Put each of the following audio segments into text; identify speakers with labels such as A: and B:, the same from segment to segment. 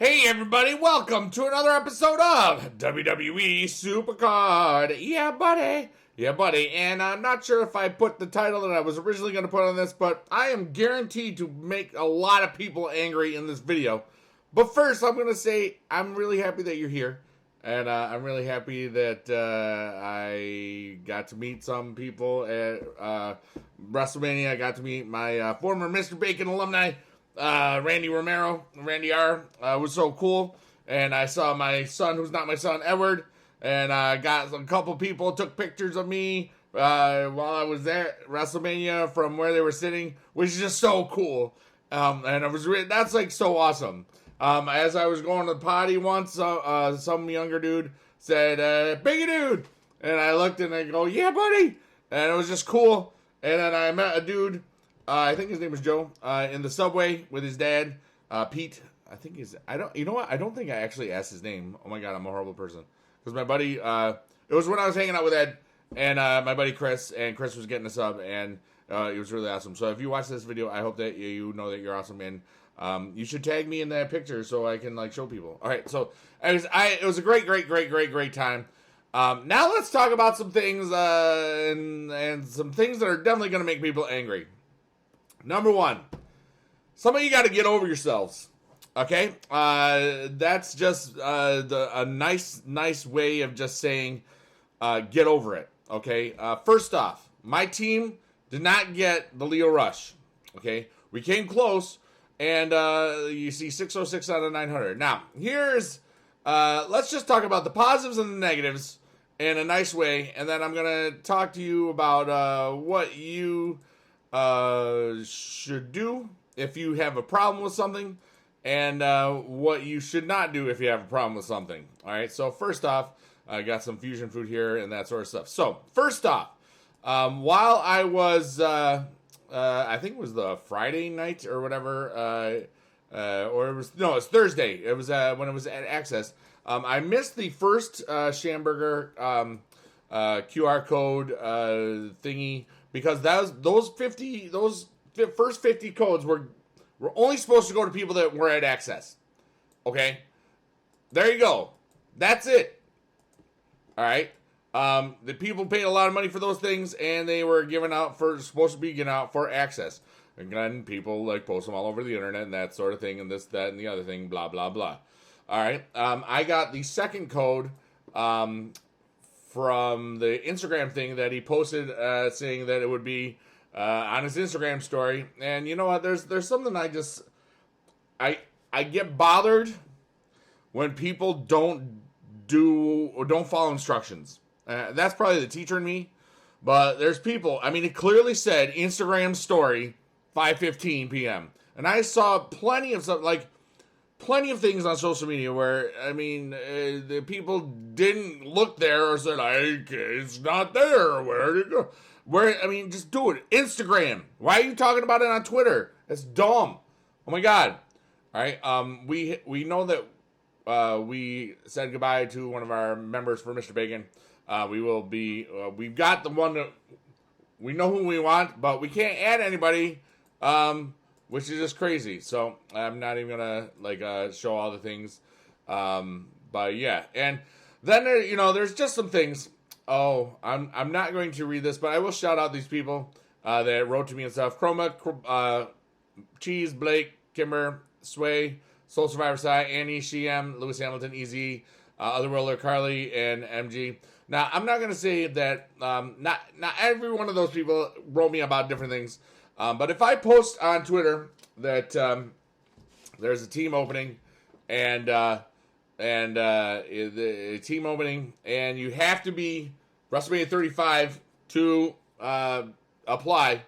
A: Hey everybody, welcome to another episode of WWE Supercard. Yeah, buddy. Yeah, buddy. And I'm not sure if I put the title that I was originally going to put on this, but I am guaranteed to make a lot of people angry in this video. But first, I'm going to say I'm really happy that you're here. And I'm really happy that I got to meet some people at WrestleMania. I got to meet my former Mr. Bacon alumni, Randy Romero. Randy R. Was so cool. And I saw my son, who's not my son, Edward. And got a couple people took pictures of me while I was at WrestleMania from where they were sitting, which is just so cool. And it was that's like so awesome. As I was going to the potty once, some younger dude said, bigedude. And I looked and I go, yeah, buddy. And it was just cool. And then I met a dude, I think his name was Joe, in the subway with his dad, Pete. I think you know what? I don't think I actually asked his name. Oh my God, I'm a horrible person. Because my buddy, it was when I was hanging out with Ed and my buddy Chris, and Chris was getting a sub, and it was really awesome. So if you watch this video, I hope that you know that you're awesome, and you should tag me in that picture so I can like show people. All right, so it was a great time. Now let's talk about some things and some things that are definitely going to make people angry. Number one, some of you got to get over yourselves. Okay, that's just a nice way of just saying get over it. Okay, first off, my team did not get the Leo Rush. Okay, we came close. And you see 606 out of 900. Now, let's just talk about the positives and the negatives in a nice way. And then I'm going to talk to you about what you should do if you have a problem with something. And what you should not do if you have a problem with something. All right, so first off, I got some fusion food here and that sort of stuff. So, first off, while I was... I think it was the Friday night or whatever, or it's Thursday. It was when it was at Access. I missed the first Schamberger QR code thingy because those first 50 codes were only supposed to go to people that were at Access. Okay, there you go. That's it. All right. The people paid a lot of money for those things, and they were supposed to be given out for Access. Again, people like post them all over the internet and that sort of thing, and this, that, and the other thing, blah, blah, blah. All right. I got the second code, from the Instagram thing that he posted, saying that it would be, on his Instagram story. And you know what? There's something I get bothered when people don't follow instructions. That's probably the teacher in me, but there's people. I mean, it clearly said Instagram story 5:15 p.m. and I saw plenty of things on social media where the people didn't look there or said, it's not there. Where did it go? Just do it. Instagram. Why are you talking about it on Twitter? That's dumb. Oh my God. All right. We know that we said goodbye to one of our members for Mr. Bacon. We've got the one that we know who we want, but we can't add anybody, which is just crazy. So I'm not even gonna show all the things. But yeah, and then there's just some things. Oh, I'm not going to read this, but I will shout out these people that wrote to me and stuff. Chroma, Cheese, Blake, Kimber, Sway, Soul Survivor Sai, Annie, Shiem, Lewis Hamilton, Easy, Otherworlder, Carly, and MG. Now, I'm not going to say that not every one of those people wrote me about different things, but if I post on Twitter that there's a team opening and the team opening, and you have to be WrestleMania 35 to apply,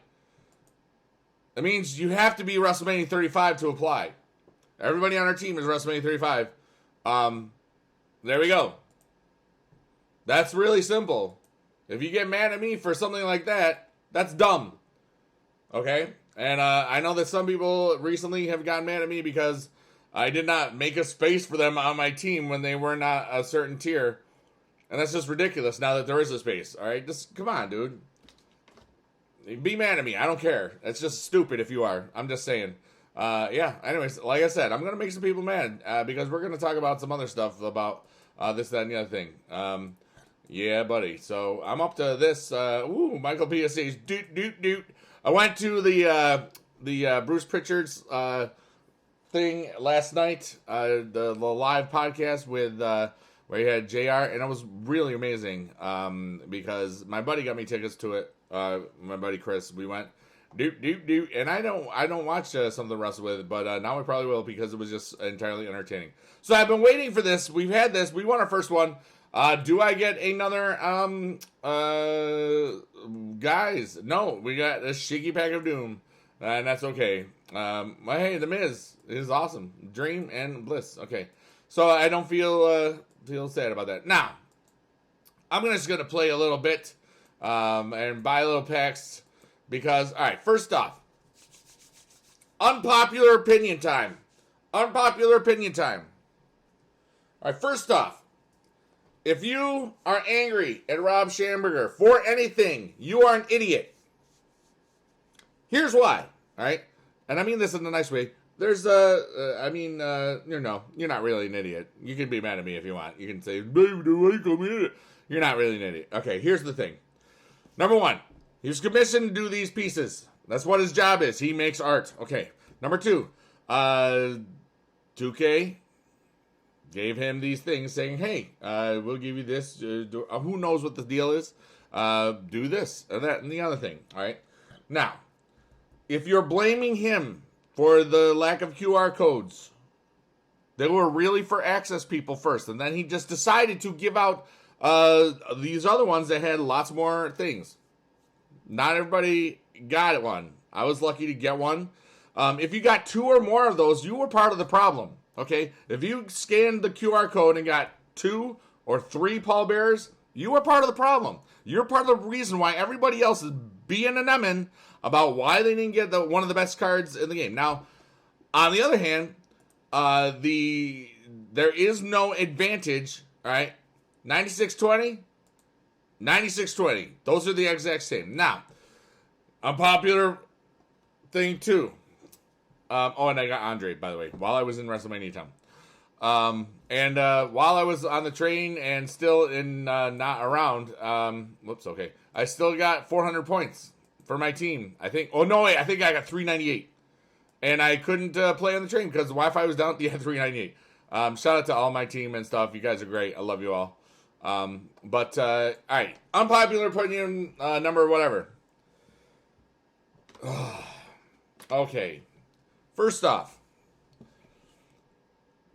A: that means you have to be WrestleMania 35 to apply. Everybody on our team is WrestleMania 35. There we go. That's really simple. If you get mad at me for something like that, that's dumb. Okay? And I know that some people recently have gotten mad at me because I did not make a space for them on my team when they were not a certain tier. And that's just ridiculous now that there is a space. Alright? Just, come on, dude. Be mad at me. I don't care. It's just stupid if you are. I'm just saying. Yeah, anyways, like I said, I'm going to make some people mad because we're going to talk about some other stuff about this, that, and the other thing. Yeah, buddy. So I'm up to this. Michael P. says, doot, doot, doot. I went to the Bruce Pritchard's thing last night, the live podcast with where he had JR, and it was really amazing because my buddy got me tickets to it. My buddy Chris, we went. Doot, and I don't watch some of the wrestle with it, but now we probably will because it was just entirely entertaining. So I've been waiting for this. We've had this. We won our first one. Do I get another guys? No, we got a shaky pack of doom, and that's okay. Hey, the Miz is awesome. Dream and Bliss. Okay, so I don't feel sad about that. Now I'm just gonna play a little bit and buy a little packs. Because, all right, first off, unpopular opinion time. Unpopular opinion time. All right, first off, if you are angry at Rob Schamberger for anything, you are an idiot. Here's why, all right? And I mean this in a nice way. There's, you're not really an idiot. You can be mad at me if you want. You can say, baby, why you call me an idiot? You're not really an idiot. Okay, here's the thing. Number one. He was commissioned to do these pieces. That's what his job is. He makes art. Okay. Number two, 2K gave him these things saying, hey, we'll give you this. Who knows what the deal is? Do this and that and the other thing. All right. Now, if you're blaming him for the lack of QR codes, they were really for access people first. And then he just decided to give out these other ones that had lots more things. Not everybody got one. I was lucky to get one. If you got two or more of those, you were part of the problem. Okay? If you scanned the QR code and got 2 or 3 pallbearers, you were part of the problem. You're part of the reason why everybody else is being an emming about why they didn't get one of the best cards in the game. Now, on the other hand, there is no advantage, all right? 9620. 9620. Those are the exact same. Now, unpopular thing too. And I got Andre, by the way, while I was in WrestleMania time. And while I was on the train and still not around, I still got 400 points for my team. I think I got 398. And I couldn't play on the train because the Wi-Fi was down. Yeah, 398. Shout out to all my team and stuff. You guys are great. I love you all. All right, unpopular opinion, number whatever. Okay, first off,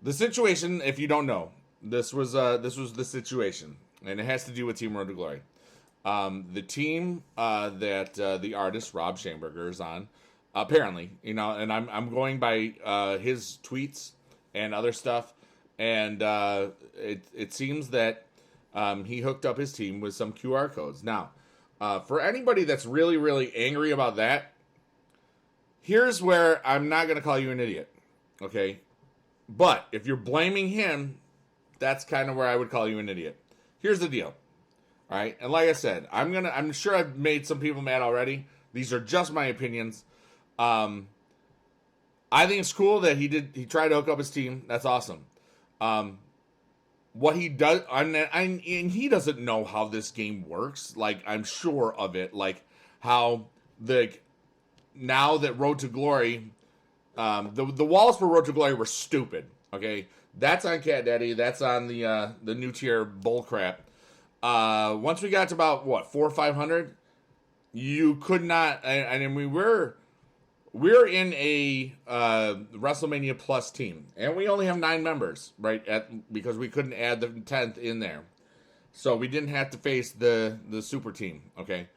A: the situation, if you don't know, this was the situation, and it has to do with Team Road to Glory. The team that the artist Rob Schamberger is on, apparently, and I'm going by his tweets and other stuff, and it seems that he hooked up his team with some QR codes. Now, for anybody that's really, really angry about that, here's where I'm not going to call you an idiot, okay? But if you're blaming him, that's kind of where I would call you an idiot. Here's the deal, all right? And like I said, I'm sure I've made some people mad already. These are just my opinions. I think it's cool that he tried to hook up his team. That's awesome. What he does, and he doesn't know how this game works. Like, I'm sure of it. Like, how now that Road to Glory, the walls for Road to Glory were stupid. Okay, that's on Cat Daddy. That's on the new tier bullcrap. Once we got to about 400 or 500, you could not. And we're in a WrestleMania Plus team, and we only have 9 members, right? Because we couldn't add the 10th in there, so we didn't have to face the super team, okay?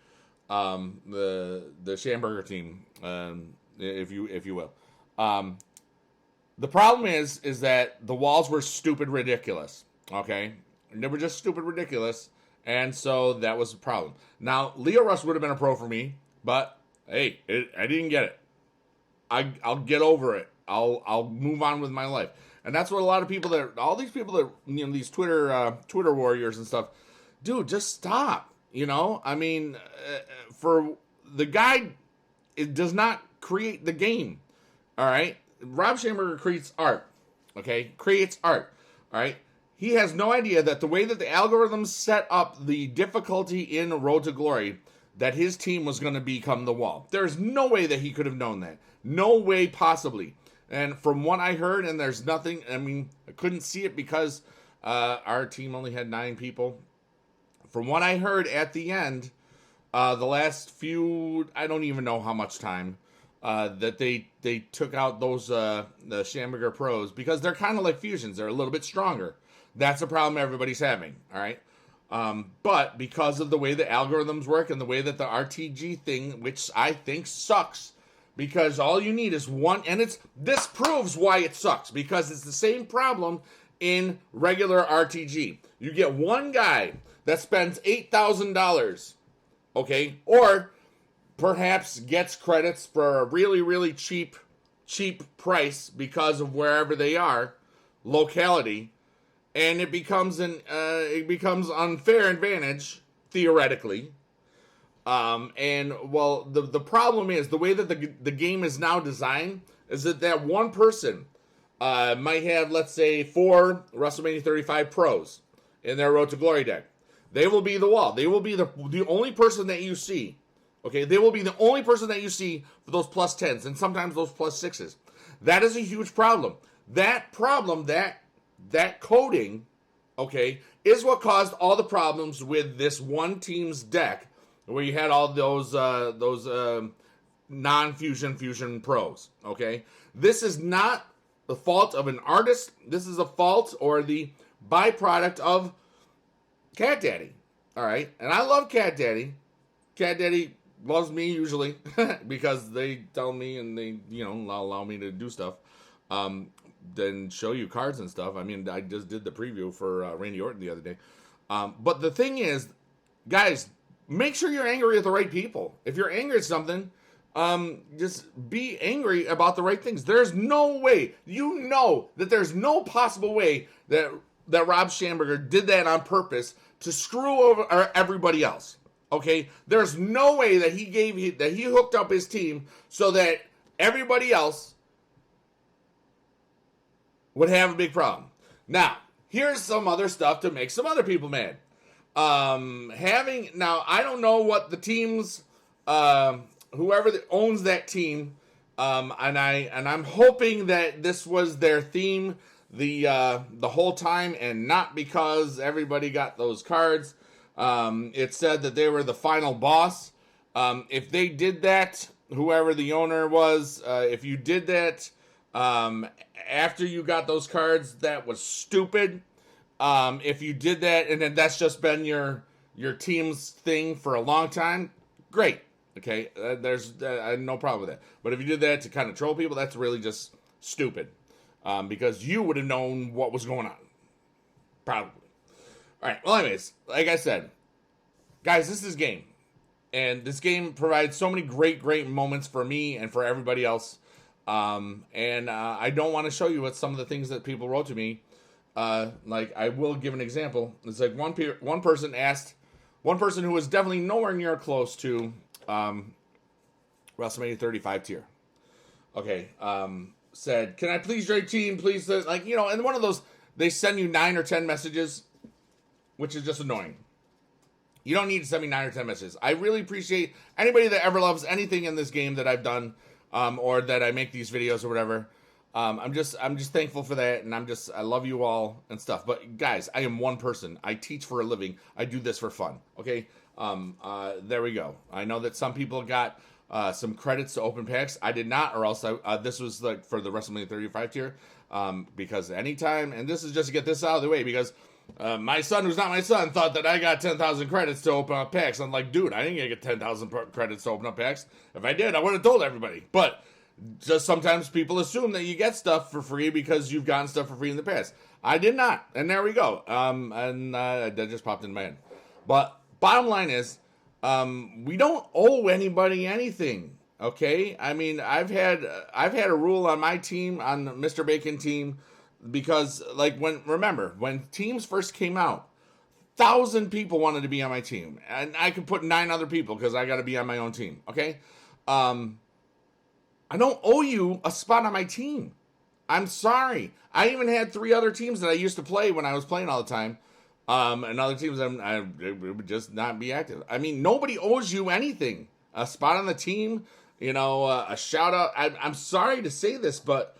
A: The Schamberger team, if you will. The problem is that the walls were stupid ridiculous, okay? They were just stupid ridiculous, and so that was the problem. Now, Leo Rush would have been a pro for me, but hey, I didn't get it. I'll get over it. I'll move on with my life. And that's what a lot of people all these people that, these Twitter warriors and stuff, dude, just stop. I mean, for the guy, it does not create the game. All right, Rob Schamberger creates art. Okay, creates art. All right, he has no idea that the way that the algorithms set up the difficulty in Road to Glory, that his team was going to become the wall. There's no way that he could have known that. No way possibly. And from what I heard, and there's nothing, I mean, I couldn't see it because our team only had 9 people. From what I heard at the end, the last few, I don't even know how much time, that they took out those the Schamberger Pros because they're kind of like fusions. They're a little bit stronger. That's a problem everybody's having, all right? But because of the way the algorithms work and the way that the RTG thing, which I think sucks, because all you need is one, and this proves why it sucks, because it's the same problem in regular RTG. You get one guy that spends $8,000, okay, or perhaps gets credits for a really, really cheap price because of wherever they are, locality, and it becomes unfair advantage theoretically. And well, the problem is the way that the game is now designed is that one person might have, let's say, 4 WrestleMania 35 pros in their Road to Glory deck. They will be the wall. They will be the only person that you see. Okay, they will be the only person that you see for those plus 10s and sometimes those plus 6s. That is a huge problem. That problem, that coding, okay, is what caused all the problems with this one team's deck, where you had all those non-fusion pros. Okay, this is not the fault of an artist. This is a fault or the byproduct of Cat Daddy. All right, and I love Cat Daddy. Cat Daddy loves me usually because they tell me and they allow me to do stuff. Then show you cards and stuff. I mean, I just did the preview for Randy Orton the other day. But the thing is, guys, make sure you're angry at the right people. If you're angry at something, just be angry about the right things. There's no way, that there's no possible way that Rob Schamberger did that on purpose to screw over everybody else. Okay? There's no way that he hooked up his team so that everybody else would have a big problem. Now, here's some other stuff to make some other people mad. Now, I don't know what the teams, whoever owns that team, and I'm hoping that this was their theme the whole time and not because everybody got those cards. It said that they were the final boss. If they did that, whoever the owner was, if you did that, after you got those cards, that was stupid. If you did that and then that's just been your team's thing for a long time, great. Okay, there's no problem with that. But if you did that to kind of troll people, that's really just stupid. Because you would have known what was going on. Probably. All right, well, anyways, like I said, guys, this is game. And this game provides so many great moments for me and for everybody else. I don't want to show you what some of the things that people wrote to me. Like, I will give an example. It's like one person who was definitely nowhere near close to WrestleMania 35 tier. Okay, said, "Can I please your team? Please," and one of those, they send you 9 or 10 messages, which is just annoying. You don't need to send me 9 or 10 messages. I really appreciate anybody that ever loves anything in this game that I've done, or that I make these videos or whatever. I'm just thankful for that, and I love you all and stuff. But guys, I am one person. I teach for a living. I do this for fun. Okay. There we go. I know that some people got some credits to open packs. I did not, or else this was like for the WrestleMania 35 tier. Because anytime, and this is just to get this out of the way, because my son, who's not my son, thought that I got 10,000 credits to open up packs. I'm like, dude, I didn't get 10,000 credits to open up packs. If I did, I would have told everybody. But just sometimes people assume that you get stuff for free because you've gotten stuff for free in the past. I did not, and there we go. That just popped in my head. But bottom line is, we don't owe anybody anything. Okay, I mean, I've had a rule on my team, on the Mr. Bacon team, because when teams first came out, 1,000 people wanted to be on my team, and I could put 9 other people because I got to be on my own team. Okay, I don't owe you a spot on my team. I'm sorry. I even had 3 other teams that I used to play when I was playing all the time. And other teams I would just not be active. I mean, nobody owes you anything. A spot on the team, a shout out. I'm sorry to say this, but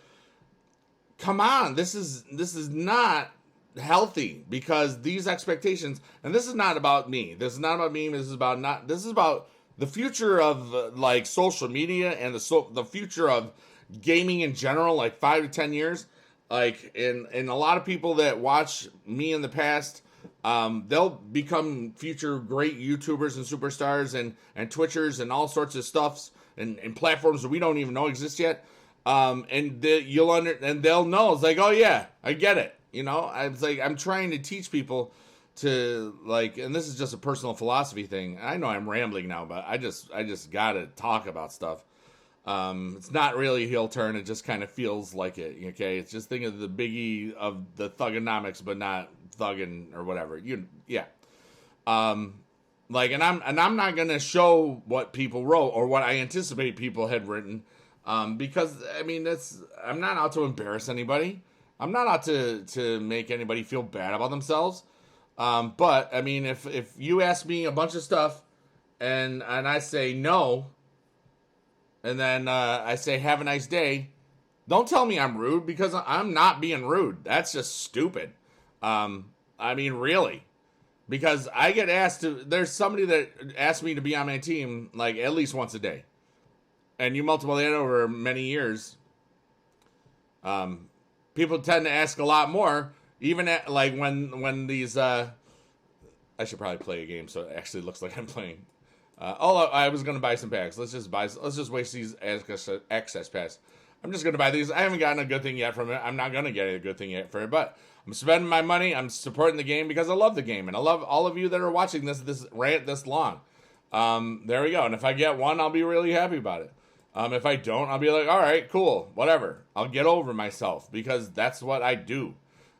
A: come on, this is not healthy, because these expectations, and this is not about me. This is not about me. This is about the future of like social media and the future of gaming in general, like 5 to 10 years. Like, and a lot of people that watch me in the past, they'll become future great YouTubers and superstars and Twitchers and all sorts of stuffs and platforms that we don't even know exist yet. And they'll know. It's like, oh yeah, I get it. It's like, I'm trying to teach people to, like, and this is just a personal philosophy thing. I know I'm rambling now, but I just gotta talk about stuff. It's not really a heel turn. It just kind of feels like it. Okay. It's just think of the biggie of the thugonomics, but not thugging or whatever. Yeah. And I'm not going to show what people wrote or what I anticipate people had written. Because I mean, I'm not out to embarrass anybody. I'm not out to make anybody feel bad about themselves. But I mean, if you ask me a bunch of stuff and I say no, and then I say have a nice day, don't tell me I'm rude, because I'm not being rude. That's just stupid. I mean, really, because I get asked there's somebody that asked me to be on my team like at least once a day. And you multiply that over many years, people tend to ask a lot more, even at, like, when these, I should probably play a game so it actually looks like I'm playing. I was going to buy some packs. Let's just waste these access pass. I'm just going to buy these. I haven't gotten a good thing yet from it. I'm not going to get a good thing yet for it, but I'm spending my money. I'm supporting the game because I love the game, and I love all of you that are watching this rant this long. There we go. And if I get one, I'll be really happy about it. If I don't, I'll be like, all right, cool, whatever. I'll get over myself, because that's what I do.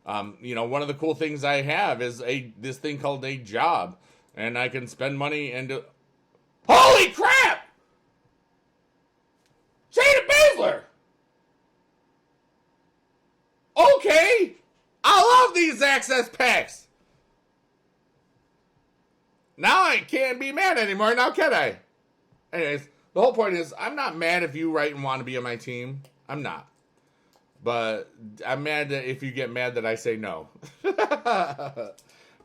A: One of the cool things I have is this thing called a job, and I can spend money and do. Holy crap! Shayna Baszler! Okay! I love these access packs! Now I can't be mad anymore, now can I? Anyways, the whole point is, I'm not mad if you write and want to be on my team. I'm not. But I'm mad that if you get mad that I say no.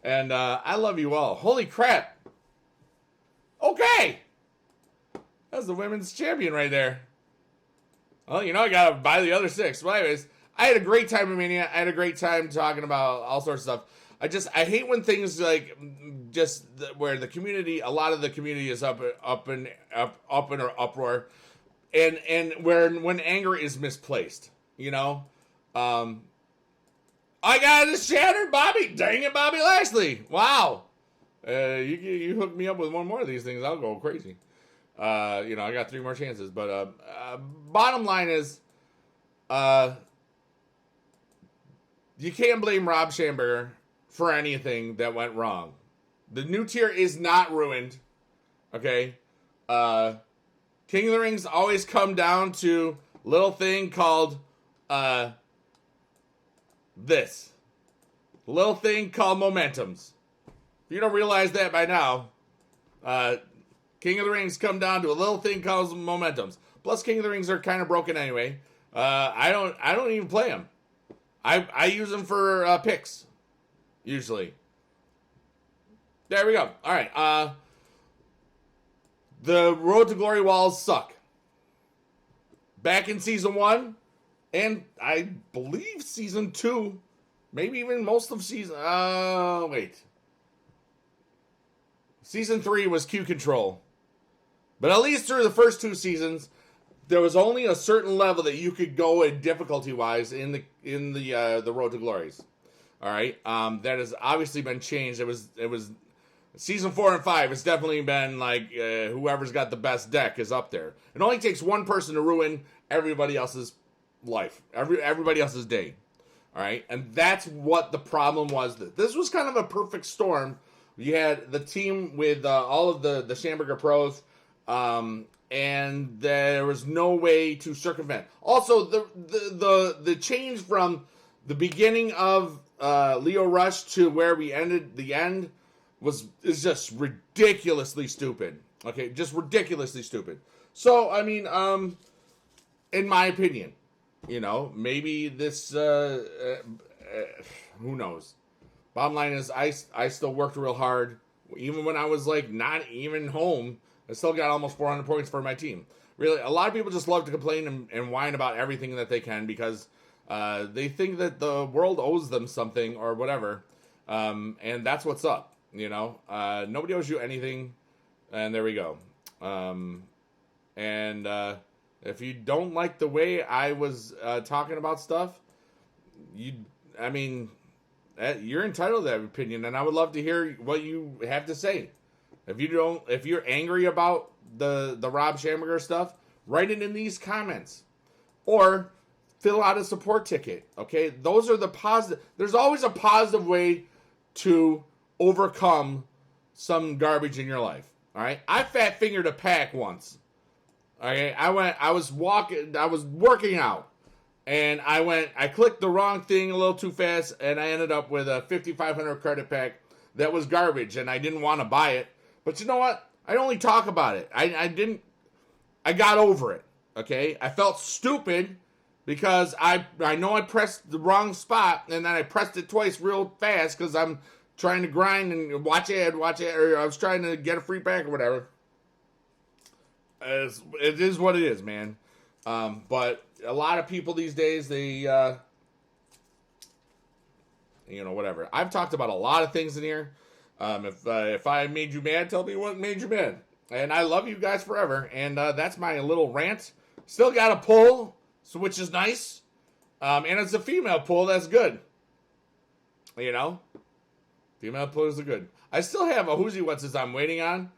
A: And I love you all. Holy crap! Okay! That's the women's champion right there. Well, I gotta buy the other 6. Well, anyways, I had a great time in Mania. I had a great time talking about all sorts of stuff. I hate when things like where a lot of the community is up in an uproar, and when anger is misplaced. I got a shattered Bobby. Dang it, Bobby Lashley. Wow. You hook me up with one more of these things, I'll go crazy. I got 3 more chances. But bottom line is, you can't blame Rob Schamberger for anything that went wrong. The new tier is not ruined. Okay? King of the Rings always come down to little thing called this. Little thing called momentums. If you don't realize that by now, King of the Rings come down to a little thing called momentums. Plus, King of the Rings are kind of broken anyway. I don't even play them. I use them for picks, usually. There we go. All right. The Road to Glory walls suck. Back in Season 1, and I believe Season 2, maybe even most of Season... wait. Season 3 was Q Control. But at least through the first 2 seasons, there was only a certain level that you could go in difficulty-wise in the Road to Glories. All right? That has obviously been changed. It was Season 4 and 5, it's definitely been like whoever's got the best deck is up there. It only takes one person to ruin everybody else's life, everybody else's day. All right? And that's what the problem was. This was kind of a perfect storm. You had the team with all of the Schamberger pros, and there was no way to circumvent. Also, the change from the beginning of Leo Rush to where we ended the end is just ridiculously stupid. Okay, just ridiculously stupid. So, I mean, in my opinion, maybe this, who knows? Bottom line is, I still worked real hard. Even when I was, like, not even home, I still got almost 400 points for my team. Really, a lot of people just love to complain and whine about everything that they can because they think that the world owes them something or whatever. And that's what's up, Nobody owes you anything, and there we go. If you don't like the way I was talking about stuff, you're entitled to that opinion, and I would love to hear what you have to say. If you're angry about the Rob Schamberger stuff, write it in these comments, or fill out a support ticket. Okay, those are the positive. There's always a positive way to overcome some garbage in your life. All right, I fat fingered a pack once. Okay, I was working out, and I clicked the wrong thing a little too fast, and I ended up with a 5,500 credit pack that was garbage, and I didn't want to buy it. But you know what? I only talk about it. I got over it. Okay, I felt stupid because I know I pressed the wrong spot, and then I pressed it twice real fast because I'm trying to grind and watch ad, or I was trying to get a free pack or whatever. It is what it is, man. But a lot of people these days, they, whatever. I've talked about a lot of things in here. If I made you mad, tell me what made you mad. And I love you guys forever. And that's my little rant. Still got a pull, which is nice. And it's a female pull. That's good. Female pulls are good. I still have a Who's What's His I'm waiting on.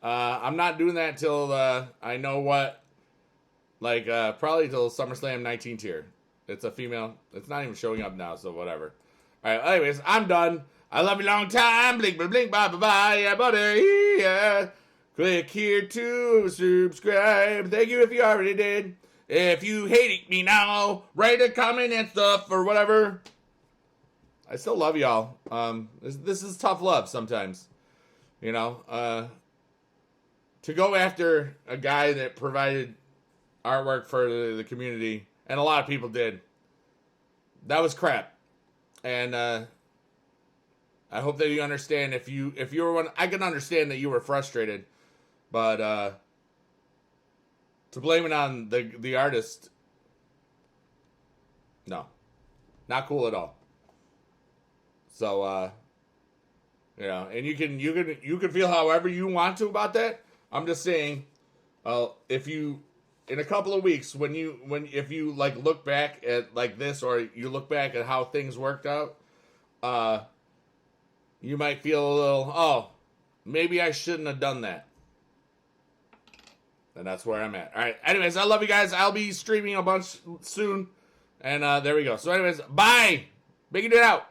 A: I'm not doing that till I know what. Probably till SummerSlam 19 tier. It's a female. It's not even showing up now, so whatever. All right, anyways, I'm done. I love you long time. Blink, blink, blink, bye, bye, bye. Yeah, buddy. Yeah. Click here to subscribe. Thank you if you already did. If you hate me now, write a comment and stuff or whatever. I still love y'all. This is tough love sometimes. To go after a guy that provided artwork for the community, and a lot of people did, that was crap. And I hope that you understand. If you were one, I can understand that you were frustrated, but to blame it on the artist, no, not cool at all. So and you can feel however you want to about that. I'm just saying, if you, in a couple of weeks, if you look back at like this, or you look back at how things worked out, you might feel a little, maybe I shouldn't have done that. And that's where I'm at. All right. Anyways, I love you guys. I'll be streaming a bunch soon. And there we go. So anyways, bye. Bigedude out.